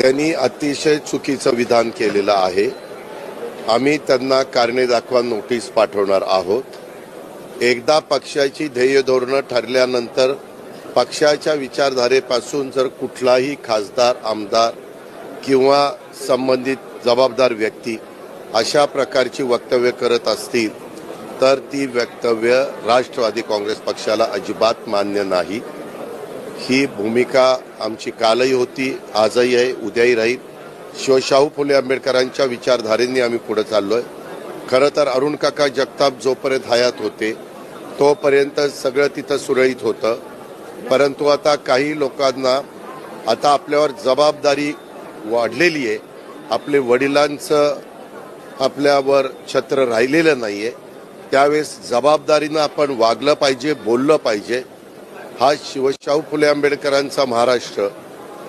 त्यांनी अतिशय चुकीचं विधान केलेलं आहे। आम्ही त्यांना कारणे दाखवा नोटीस पाठवणार आहोत। एकदा पक्षाची ध्येय धोरणं ठरल्यानंतर पक्षाच्या विचारधारेपासून जर कुठलाही खासदार, आमदार किंवा संबंधित जबाबदार व्यक्ती अशा प्रकारची वक्तव्य करत असतील तर ती वक्तव्य राष्ट्रवादी काँग्रेस पक्षाला अजिबात मान्य नाही। ही भूमिका आमची कालही होती, आजही आहे, उद्याही राहील। शाहू फुले आंबेडकरांच्या विचारधारेने आम्ही पुढे चाललोय। खरं तर अरुण काका जगताप जोपर्यंत हयात होते तोपर्यंत सगळं तिथं सुरळीत होतं, परंतु आता काही लोकांना आता आपल्यावर जबाबदारी वाढलेली आहे। आपले वडिलांचं आपल्यावर छत्र राहिलेलं नाहीये, त्यावेळेस जबाबदारीनं आपण वागलं पाहिजे, बोललं पाहिजे। हा शाहू फुले आंबेडकरांचा महाराष्ट्र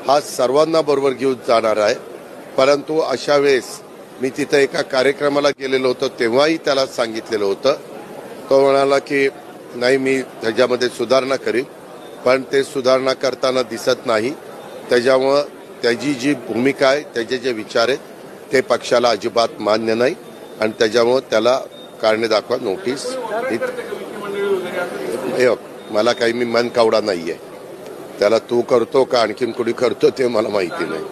हा सर्वांना बरोबर घेऊन जाणार आहे। परंतु अशा वेळेस मी तिथे एका कार्यक्रमाला गेलेलो होतो, तेव्हाही त्याला सांगितलेलं होतं। तो म्हणाला की नाही, मी त्याच्यामध्ये सुधारणा करीन, पण ते सुधारणा करताना दिसत नाही। त्याच्यामुळं त्याची जी भूमिका आहे, त्याचे जे विचार आहेत ते पक्षाला अजिबात मान्य नाही आणि त्याच्यामुळं त्याला कारणे दाखवा नोटीस। मला काही मी मन कावडा नाहीये, त्याला तू करतो का आणखीन कोणी करतो ते मला माहिती नाही।